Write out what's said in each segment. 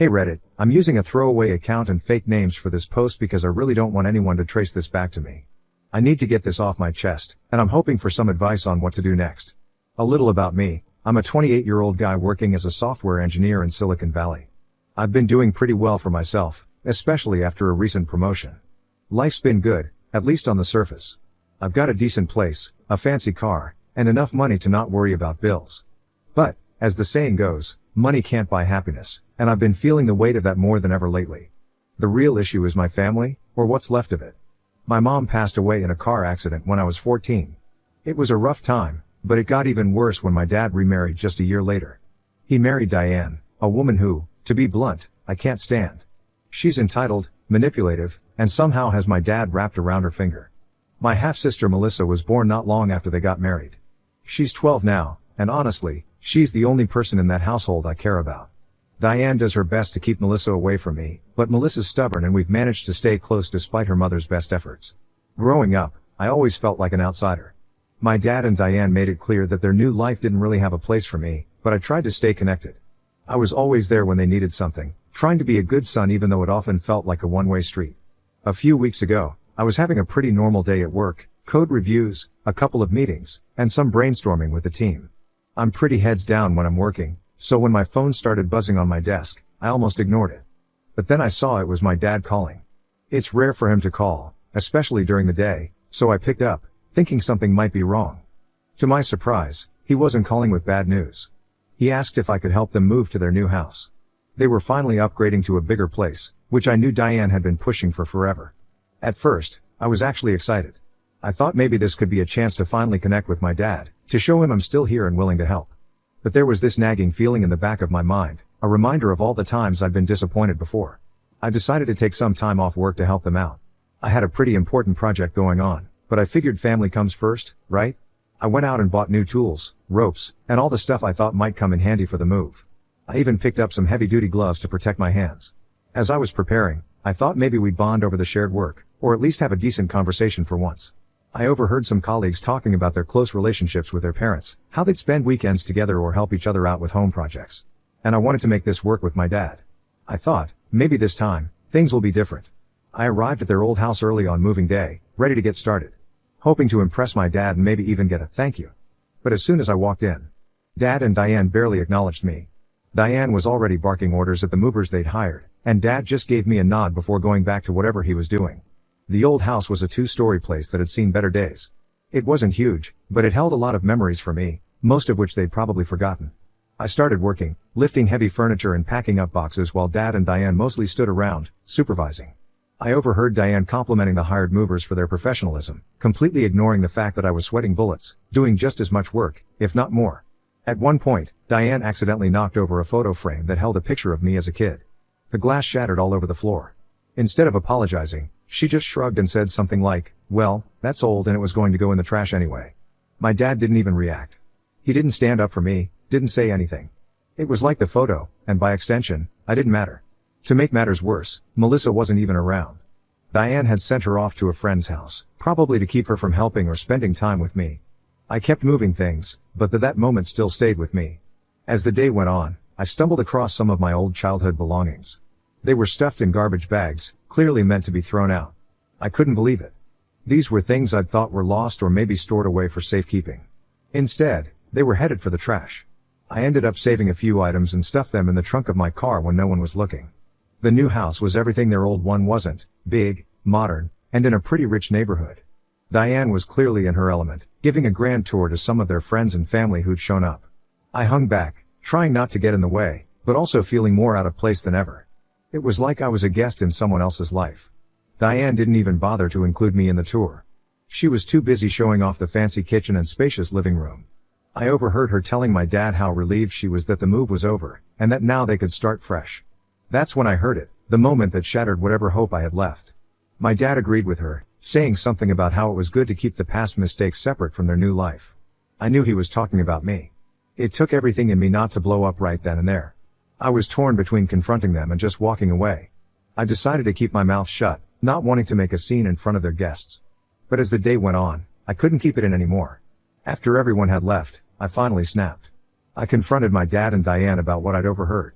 Hey Reddit, I'm using a throwaway account and fake names for this post because I really don't want anyone to trace this back to me. I need to get this off my chest, and I'm hoping for some advice on what to do next. A little about me, I'm a 28-year-old guy working as a software engineer in Silicon Valley. I've been doing pretty well for myself, especially after a recent promotion. Life's been good, at least on the surface. I've got a decent place, a fancy car, and enough money to not worry about bills. But, as the saying goes, money can't buy happiness, and I've been feeling the weight of that more than ever lately. The real issue is my family, or what's left of it. My mom passed away in a car accident when I was 14. It was a rough time, but it got even worse when my dad remarried just a year later. He married Diane, a woman who, to be blunt, I can't stand. She's entitled, manipulative, and somehow has my dad wrapped around her finger. My half-sister Melissa was born not long after they got married. She's 12 now, and honestly, she's the only person in that household I care about. Diane does her best to keep Melissa away from me, but Melissa's stubborn and we've managed to stay close despite her mother's best efforts. Growing up, I always felt like an outsider. My dad and Diane made it clear that their new life didn't really have a place for me, but I tried to stay connected. I was always there when they needed something, trying to be a good son even though it often felt like a one-way street. A few weeks ago, I was having a pretty normal day at work, code reviews, a couple of meetings, and some brainstorming with the team. I'm pretty heads down when I'm working, so when my phone started buzzing on my desk, I almost ignored it. But then I saw it was my dad calling. It's rare for him to call, especially during the day, so I picked up, thinking something might be wrong. To my surprise, he wasn't calling with bad news. He asked if I could help them move to their new house. They were finally upgrading to a bigger place, which I knew Diane had been pushing for forever. At first, I was actually excited. I thought maybe this could be a chance to finally connect with my dad, to show him I'm still here and willing to help. But there was this nagging feeling in the back of my mind, a reminder of all the times I'd been disappointed before. I decided to take some time off work to help them out. I had a pretty important project going on, but I figured family comes first, right? I went out and bought new tools, ropes, and all the stuff I thought might come in handy for the move. I even picked up some heavy-duty gloves to protect my hands. As I was preparing, I thought maybe we'd bond over the shared work, or at least have a decent conversation for once. I overheard some colleagues talking about their close relationships with their parents, how they'd spend weekends together or help each other out with home projects. And I wanted to make this work with my dad. I thought, maybe this time, things will be different. I arrived at their old house early on moving day, ready to get started. Hoping to impress my dad and maybe even get a thank you. But as soon as I walked in, Dad and Diane barely acknowledged me. Diane was already barking orders at the movers they'd hired, and Dad just gave me a nod before going back to whatever he was doing. The old house was a two-story place that had seen better days. It wasn't huge, but it held a lot of memories for me, most of which they'd probably forgotten. I started working, lifting heavy furniture and packing up boxes while Dad and Diane mostly stood around, supervising. I overheard Diane complimenting the hired movers for their professionalism, completely ignoring the fact that I was sweating bullets, doing just as much work, if not more. At one point, Diane accidentally knocked over a photo frame that held a picture of me as a kid. The glass shattered all over the floor. Instead of apologizing, she just shrugged and said something like, "Well, that's old and it was going to go in the trash anyway." My dad didn't even react. He didn't stand up for me, didn't say anything. It was like the photo, and by extension, I didn't matter. To make matters worse, Melissa wasn't even around. Diane had sent her off to a friend's house, probably to keep her from helping or spending time with me. I kept moving things, but that moment still stayed with me. As the day went on, I stumbled across some of my old childhood belongings. They were stuffed in garbage bags, clearly meant to be thrown out. I couldn't believe it. These were things I'd thought were lost or maybe stored away for safekeeping. Instead, they were headed for the trash. I ended up saving a few items and stuffed them in the trunk of my car when no one was looking. The new house was everything their old one wasn't: big, modern, and in a pretty rich neighborhood. Diane was clearly in her element, giving a grand tour to some of their friends and family who'd shown up. I hung back, trying not to get in the way, but also feeling more out of place than ever. It was like I was a guest in someone else's life. Diane didn't even bother to include me in the tour. She was too busy showing off the fancy kitchen and spacious living room. I overheard her telling my dad how relieved she was that the move was over, and that now they could start fresh. That's when I heard it, the moment that shattered whatever hope I had left. My dad agreed with her, saying something about how it was good to keep the past mistakes separate from their new life. I knew he was talking about me. It took everything in me not to blow up right then and there. I was torn between confronting them and just walking away. I decided to keep my mouth shut, not wanting to make a scene in front of their guests. But as the day went on, I couldn't keep it in anymore. After everyone had left, I finally snapped. I confronted my dad and Diane about what I'd overheard.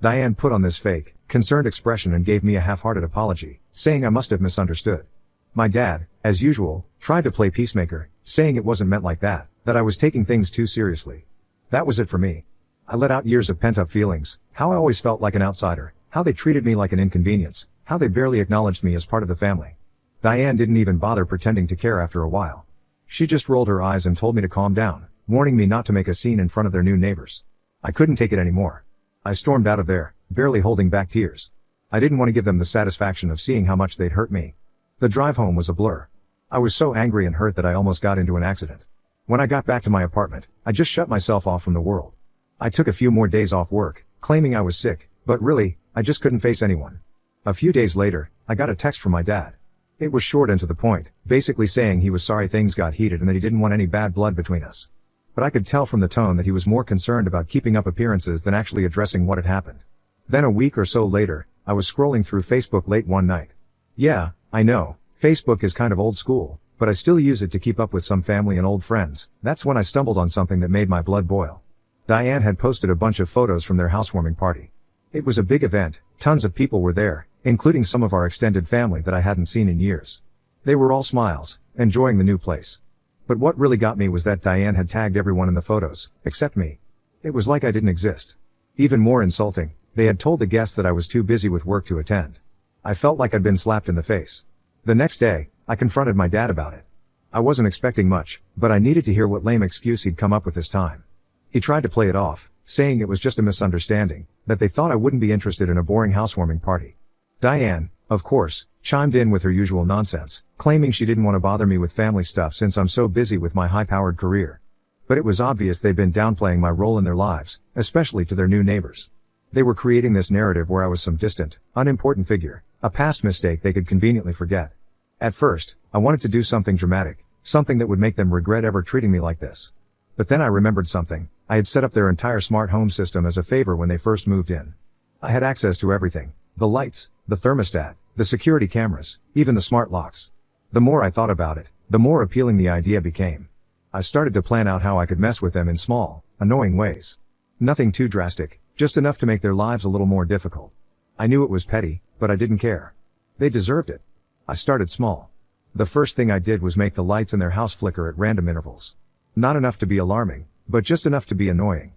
Diane put on this fake, concerned expression and gave me a half-hearted apology, saying I must have misunderstood. My dad, as usual, tried to play peacemaker, saying it wasn't meant like that I was taking things too seriously. That was it for me. I let out years of pent-up feelings, how I always felt like an outsider, how they treated me like an inconvenience, how they barely acknowledged me as part of the family. Diane didn't even bother pretending to care after a while. She just rolled her eyes and told me to calm down, warning me not to make a scene in front of their new neighbors. I couldn't take it anymore. I stormed out of there, barely holding back tears. I didn't want to give them the satisfaction of seeing how much they'd hurt me. The drive home was a blur. I was so angry and hurt that I almost got into an accident. When I got back to my apartment, I just shut myself off from the world. I took a few more days off work, claiming I was sick, but really, I just couldn't face anyone. A few days later, I got a text from my dad. It was short and to the point, basically saying he was sorry things got heated and that he didn't want any bad blood between us. But I could tell from the tone that he was more concerned about keeping up appearances than actually addressing what had happened. Then a week or so later, I was scrolling through Facebook late one night. Yeah, I know, Facebook is kind of old school, but I still use it to keep up with some family and old friends. That's when I stumbled on something that made my blood boil. Diane had posted a bunch of photos from their housewarming party. It was a big event, tons of people were there, including some of our extended family that I hadn't seen in years. They were all smiles, enjoying the new place. But what really got me was that Diane had tagged everyone in the photos, except me. It was like I didn't exist. Even more insulting, they had told the guests that I was too busy with work to attend. I felt like I'd been slapped in the face. The next day, I confronted my dad about it. I wasn't expecting much, but I needed to hear what lame excuse he'd come up with this time. He tried to play it off, saying it was just a misunderstanding, that they thought I wouldn't be interested in a boring housewarming party. Diane, of course, chimed in with her usual nonsense, claiming she didn't want to bother me with family stuff since I'm so busy with my high-powered career. But it was obvious they'd been downplaying my role in their lives, especially to their new neighbors. They were creating this narrative where I was some distant, unimportant figure, a past mistake they could conveniently forget. At first, I wanted to do something dramatic, something that would make them regret ever treating me like this. But then I remembered something. I had set up their entire smart home system as a favor when they first moved in. I had access to everything. The lights, the thermostat, the security cameras, even the smart locks. The more I thought about it, the more appealing the idea became. I started to plan out how I could mess with them in small, annoying ways. Nothing too drastic, just enough to make their lives a little more difficult. I knew it was petty, but I didn't care. They deserved it. I started small. The first thing I did was make the lights in their house flicker at random intervals. Not enough to be alarming, but just enough to be annoying.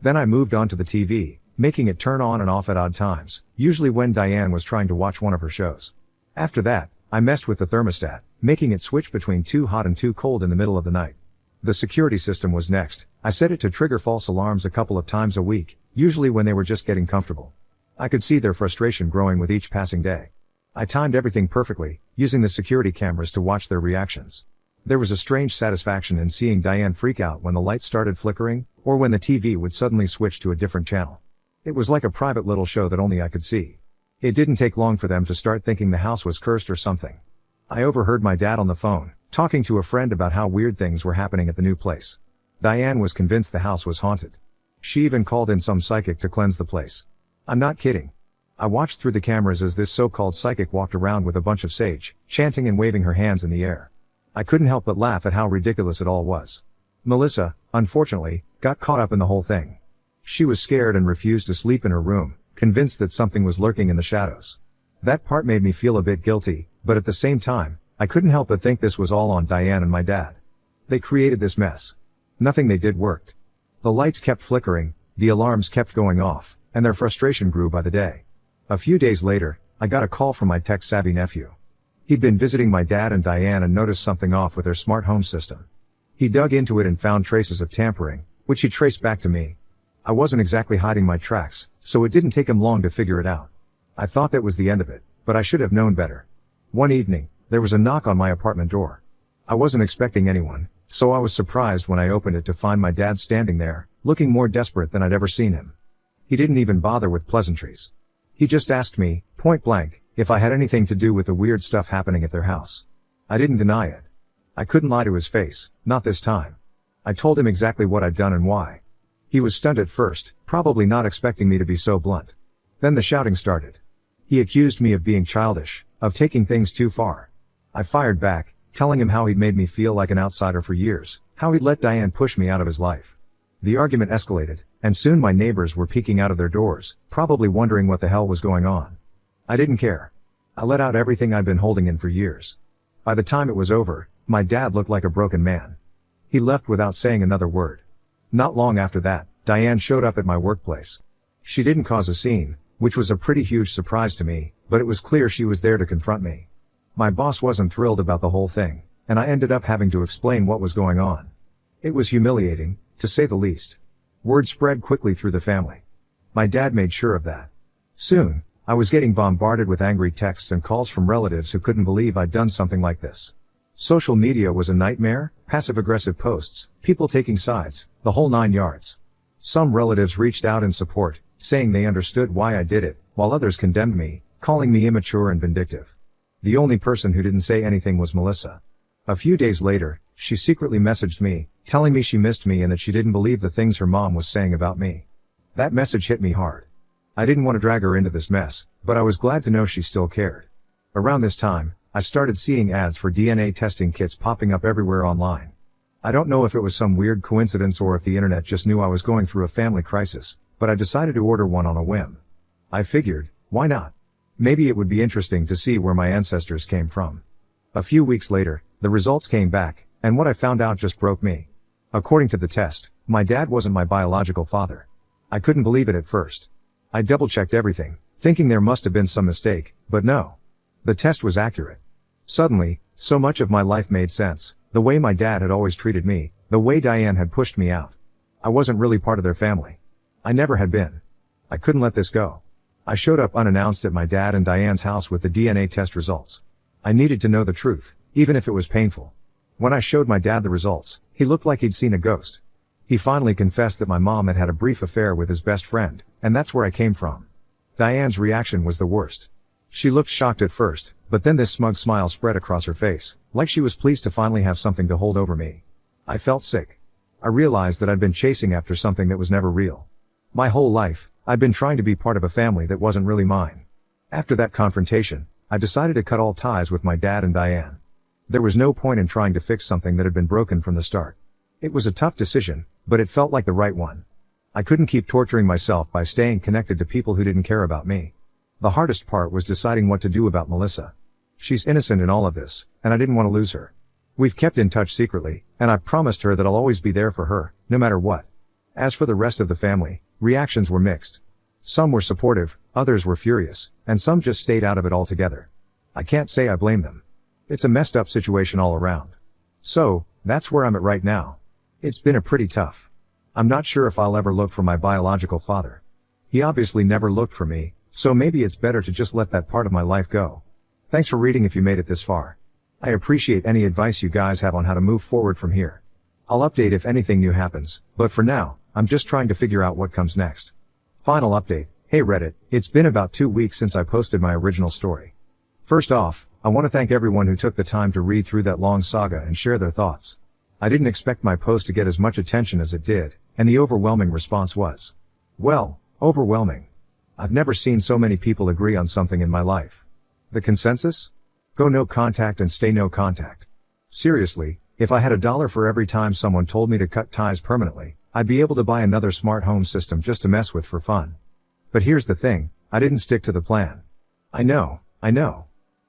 Then I moved on to the TV, making it turn on and off at odd times, usually when Diane was trying to watch one of her shows. After that, I messed with the thermostat, making it switch between too hot and too cold in the middle of the night. The security system was next. I set it to trigger false alarms a couple of times a week, usually when they were just getting comfortable. I could see their frustration growing with each passing day. I timed everything perfectly, using the security cameras to watch their reactions. There was a strange satisfaction in seeing Diane freak out when the lights started flickering, or when the TV would suddenly switch to a different channel. It was like a private little show that only I could see. It didn't take long for them to start thinking the house was cursed or something. I overheard my dad on the phone, talking to a friend about how weird things were happening at the new place. Diane was convinced the house was haunted. She even called in some psychic to cleanse the place. I'm not kidding. I watched through the cameras as this so-called psychic walked around with a bunch of sage, chanting and waving her hands in the air. I couldn't help but laugh at how ridiculous it all was. Melissa, unfortunately, got caught up in the whole thing. She was scared and refused to sleep in her room, convinced that something was lurking in the shadows. That part made me feel a bit guilty, but at the same time, I couldn't help but think this was all on Diane and my dad. They created this mess. Nothing they did worked. The lights kept flickering, the alarms kept going off, and their frustration grew by the day. A few days later, I got a call from my tech-savvy nephew. He'd been visiting my dad and Diane and noticed something off with their smart home system. He dug into it and found traces of tampering, which he traced back to me. I wasn't exactly hiding my tracks, so it didn't take him long to figure it out. I thought that was the end of it, but I should have known better. One evening, there was a knock on my apartment door. I wasn't expecting anyone, so I was surprised when I opened it to find my dad standing there, looking more desperate than I'd ever seen him. He didn't even bother with pleasantries. He just asked me, point blank, if I had anything to do with the weird stuff happening at their house. I didn't deny it. I couldn't lie to his face, not this time. I told him exactly what I'd done and why. He was stunned at first, probably not expecting me to be so blunt. Then the shouting started. He accused me of being childish, of taking things too far. I fired back, telling him how he'd made me feel like an outsider for years, how he'd let Diane push me out of his life. The argument escalated, And soon my neighbors were peeking out of their doors, probably wondering what the hell was going on. I didn't care. I let out everything I'd been holding in for years. By the time it was over, my dad looked like a broken man. He left without saying another word. Not long after that, Diane showed up at my workplace. She didn't cause a scene, which was a pretty huge surprise to me, but it was clear she was there to confront me. My boss wasn't thrilled about the whole thing, and I ended up having to explain what was going on. It was humiliating, to say the least. Word spread quickly through the family. My dad made sure of that. Soon, I was getting bombarded with angry texts and calls from relatives who couldn't believe I'd done something like this. Social media was a nightmare, passive-aggressive posts, people taking sides, the whole 9 yards. Some relatives reached out in support, saying they understood why I did it, while others condemned me, calling me immature and vindictive. The only person who didn't say anything was Melissa. A few days later, she secretly messaged me, telling me she missed me and that she didn't believe the things her mom was saying about me. That message hit me hard. I didn't want to drag her into this mess, but I was glad to know she still cared. Around this time, I started seeing ads for DNA testing kits popping up everywhere online. I don't know if it was some weird coincidence or if the internet just knew I was going through a family crisis, but I decided to order one on a whim. I figured, why not? Maybe it would be interesting to see where my ancestors came from. A few weeks later, the results came back, and what I found out just broke me. According to the test, my dad wasn't my biological father. I couldn't believe it at first. I double-checked everything, thinking there must have been some mistake, but no. The test was accurate. Suddenly, so much of my life made sense, the way my dad had always treated me, the way Diane had pushed me out. I wasn't really part of their family. I never had been. I couldn't let this go. I showed up unannounced at my dad and Diane's house with the DNA test results. I needed to know the truth, even if it was painful. When I showed my dad the results, he looked like he'd seen a ghost. He finally confessed that my mom had had a brief affair with his best friend, and that's where I came from. Diane's reaction was the worst. She looked shocked at first, but then this smug smile spread across her face, like she was pleased to finally have something to hold over me. I felt sick. I realized that I'd been chasing after something that was never real. My whole life, I'd been trying to be part of a family that wasn't really mine. After that confrontation, I decided to cut all ties with my dad and Diane. There was no point in trying to fix something that had been broken from the start. It was a tough decision, but it felt like the right one. I couldn't keep torturing myself by staying connected to people who didn't care about me. The hardest part was deciding what to do about Melissa. She's innocent in all of this, and I didn't want to lose her. We've kept in touch secretly, and I've promised her that I'll always be there for her, no matter what. As for the rest of the family, reactions were mixed. Some were supportive, others were furious, and some just stayed out of it altogether. I can't say I blame them. It's a messed up situation all around. So, that's where I'm at right now. It's been a pretty tough. I'm not sure if I'll ever look for my biological father. He obviously never looked for me, so maybe it's better to just let that part of my life go. Thanks for reading if you made it this far. I appreciate any advice you guys have on how to move forward from here. I'll update if anything new happens, but for now, I'm just trying to figure out what comes next. Final update. Hey Reddit, it's been about 2 weeks since I posted my original story. First off, I want to thank everyone who took the time to read through that long saga and share their thoughts. I didn't expect my post to get as much attention as it did, and the overwhelming response was, well, overwhelming. I've never seen so many people agree on something in my life. The consensus? Go no contact and stay no contact. Seriously, if I had $1 for every time someone told me to cut ties permanently, I'd be able to buy another smart home system just to mess with for fun. But here's the thing, I didn't stick to the plan. I know.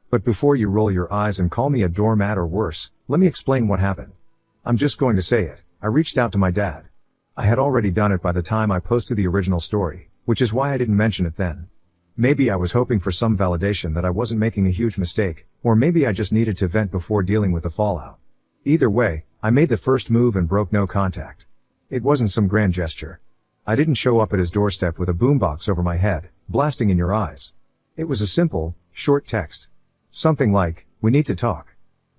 But before you roll your eyes and call me a doormat or worse, let me explain what happened. I'm just going to say it, I reached out to my dad. I had already done it by the time I posted the original story, which is why I didn't mention it then. Maybe I was hoping for some validation that I wasn't making a huge mistake, or maybe I just needed to vent before dealing with the fallout. Either way, I made the first move and broke no contact. It wasn't some grand gesture. I didn't show up at his doorstep with a boombox over my head, blasting in your eyes. It was a simple, short text. Something like, we need to talk.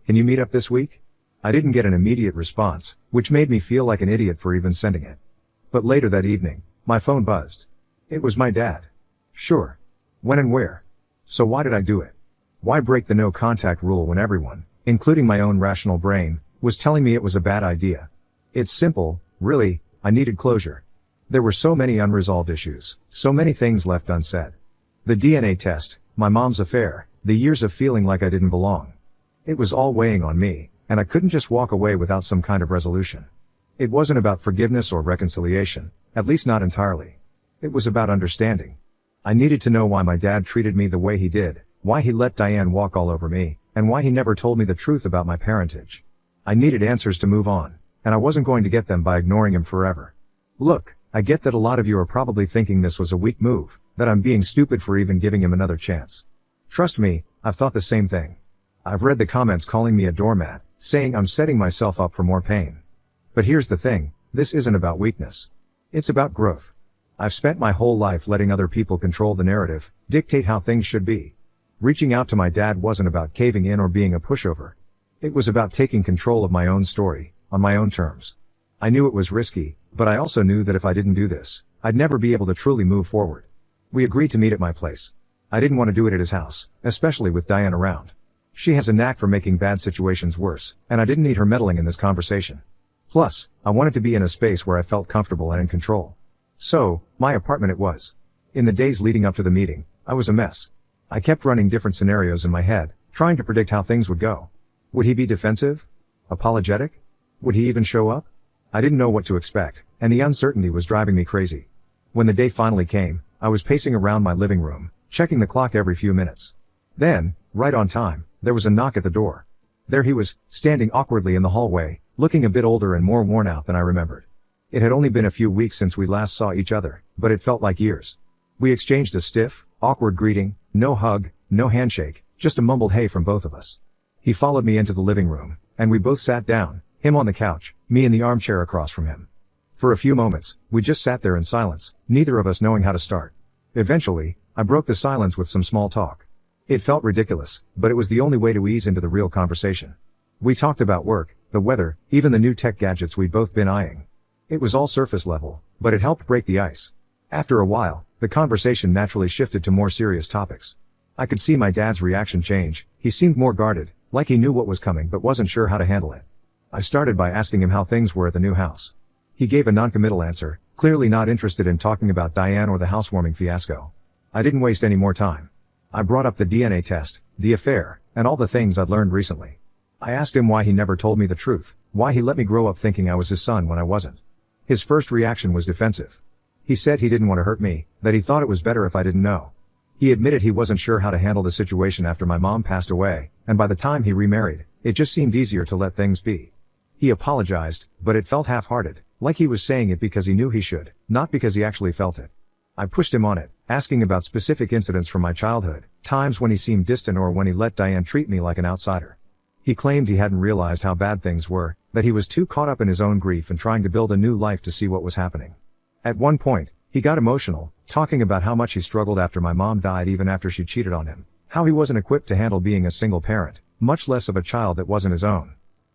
Can you meet up this week? I didn't get an immediate response, which made me feel like an idiot for even sending it. But later that evening, my phone buzzed. It was my dad. Sure. When and where? So why did I do it? Why break the no contact rule when everyone, including my own rational brain, was telling me it was a bad idea? It's simple, really, I needed closure. There were so many unresolved issues, so many things left unsaid. The DNA test, my mom's affair, the years of feeling like I didn't belong. It was all weighing on me, and I couldn't just walk away without some kind of resolution. It wasn't about forgiveness or reconciliation, At least not entirely. It was about understanding. I needed to know why my dad treated me the way he did, why he let Diane walk all over me, and why he never told me the truth about my parentage. I needed answers to move on, and I wasn't going to get them by ignoring him forever. Look, I get that a lot of you are probably thinking this was a weak move, that I'm being stupid for even giving him another chance. Trust me, I've thought the same thing. I've read the comments calling me a doormat, saying I'm setting myself up for more pain. But here's the thing, this isn't about weakness. It's about growth. I've spent my whole life letting other people control the narrative, dictate how things should be. Reaching out to my dad wasn't about caving in or being a pushover. It was about taking control of my own story, on my own terms. I knew it was risky, but I also knew that if I didn't do this, I'd never be able to truly move forward. We agreed to meet at my place. I didn't want to do it at his house, especially with Diane around. She has a knack for making bad situations worse, and I didn't need her meddling in this conversation. Plus, I wanted to be in a space where I felt comfortable and in control. So, my apartment it was. In the days leading up to the meeting, I was a mess. I kept running different scenarios in my head, trying to predict how things would go. Would he be defensive? Apologetic? Would he even show up? I didn't know what to expect, and the uncertainty was driving me crazy. When the day finally came, I was pacing around my living room, checking the clock every few minutes. Then, right on time, there was a knock at the door. There he was, standing awkwardly in the hallway, looking a bit older and more worn out than I remembered. It had only been a few weeks since we last saw each other, but it felt like years. We exchanged a stiff, awkward greeting, no hug, no handshake, just a mumbled hey from both of us. He followed me into the living room, and we both sat down, him on the couch, me in the armchair across from him. For a few moments, we just sat there in silence, neither of us knowing how to start. Eventually, I broke the silence with some small talk. It felt ridiculous, but it was the only way to ease into the real conversation. We talked about work, the weather, even the new tech gadgets we'd both been eyeing. It was all surface level, but it helped break the ice. After a while, the conversation naturally shifted to more serious topics. I could see my dad's reaction change. He seemed more guarded, like he knew what was coming but wasn't sure how to handle it. I started by asking him how things were at the new house. He gave a non-committal answer, clearly not interested in talking about Diane or the housewarming fiasco. I didn't waste any more time. I brought up the DNA test, the affair, and all the things I'd learned recently. I asked him why he never told me the truth, why he let me grow up thinking I was his son when I wasn't. His first reaction was defensive. He said he didn't want to hurt me, that he thought it was better if I didn't know. He admitted he wasn't sure how to handle the situation after my mom passed away, and by the time he remarried, it just seemed easier to let things be. He apologized, but it felt half-hearted, like he was saying it because he knew he should, not because he actually felt it. I pushed him on it, asking about specific incidents from my childhood, times when he seemed distant or when he let Diane treat me like an outsider. He claimed he hadn't realized how bad things were, that he was too caught up in his own grief and trying to build a new life to see what was happening. At one point, he got emotional, talking about how much he struggled after my mom died even after she cheated on him, how he wasn't equipped to handle being a single parent, much less of a child that wasn't his own.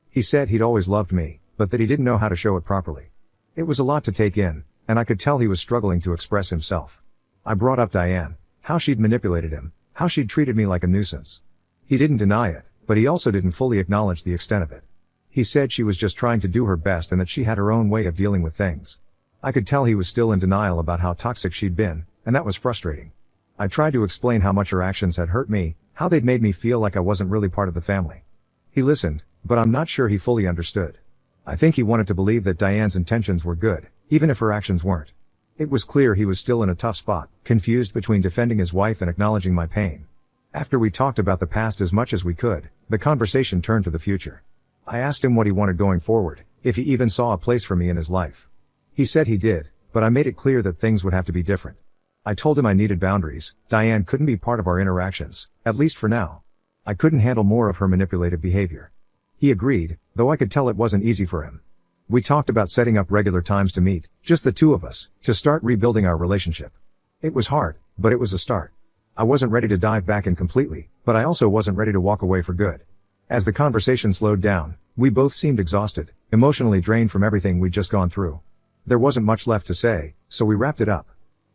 He said he'd always loved me, but that he didn't know how to show it properly. It was a lot to take in, and I could tell he was struggling to express himself. I brought up Diane, how she'd manipulated him, how she'd treated me like a nuisance. He didn't deny it, but he also didn't fully acknowledge the extent of it. He said she was just trying to do her best and that she had her own way of dealing with things. I could tell he was still in denial about how toxic she'd been, and that was frustrating. I tried to explain how much her actions had hurt me, how they'd made me feel like I wasn't really part of the family. He listened, but I'm not sure he fully understood. I think he wanted to believe that Diane's intentions were good, even if her actions weren't. It was clear he was still in a tough spot, confused between defending his wife and acknowledging my pain. After we talked about the past as much as we could, the conversation turned to the future. I asked him what he wanted going forward, if he even saw a place for me in his life. He said he did, but I made it clear that things would have to be different. I told him I needed boundaries. Diane couldn't be part of our interactions, at least for now. I couldn't handle more of her manipulative behavior. He agreed, though I could tell it wasn't easy for him. We talked about setting up regular times to meet, just the two of us, to start rebuilding our relationship. It was hard, but it was a start. I wasn't ready to dive back in completely, but I also wasn't ready to walk away for good. As the conversation slowed down, we both seemed exhausted, emotionally drained from everything we'd just gone through. There wasn't much left to say, so we wrapped it up.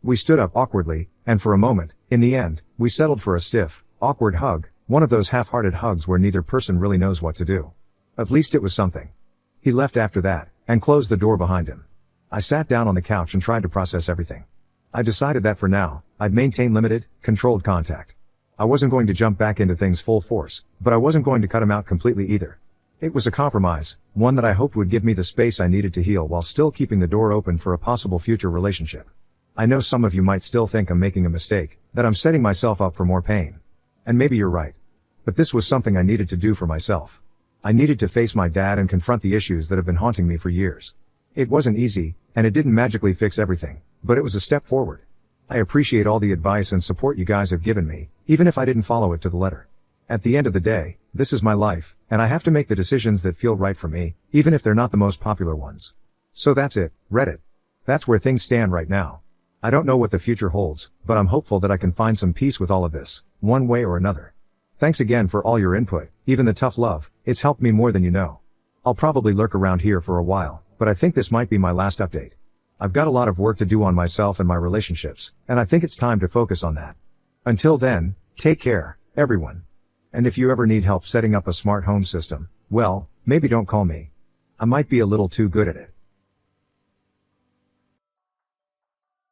We stood up awkwardly, and for a moment, in the end, we settled for a stiff, awkward hug, one of those half-hearted hugs where neither person really knows what to do. At least it was something. He left after that, and closed the door behind him. I sat down on the couch and tried to process everything. I decided that for now, I'd maintain limited, controlled contact. I wasn't going to jump back into things full force, but I wasn't going to cut him out completely either. It was a compromise, one that I hoped would give me the space I needed to heal while still keeping the door open for a possible future relationship. I know some of you might still think I'm making a mistake, that I'm setting myself up for more pain. And maybe you're right. But this was something I needed to do for myself. I needed to face my dad and confront the issues that have been haunting me for years. It wasn't easy, and it didn't magically fix everything, but it was a step forward. I appreciate all the advice and support you guys have given me, even if I didn't follow it to the letter. At the end of the day, this is my life, and I have to make the decisions that feel right for me, even if they're not the most popular ones. So that's it, Reddit. That's where things stand right now. I don't know what the future holds, but I'm hopeful that I can find some peace with all of this, one way or another. Thanks again for all your input, even the tough love. It's helped me more than you know. I'll probably lurk around here for a while, but I think this might be my last update. I've got a lot of work to do on myself and my relationships, and I think it's time to focus on that. Until then, take care, everyone. And if you ever need help setting up a smart home system, well, maybe don't call me. I might be a little too good at it.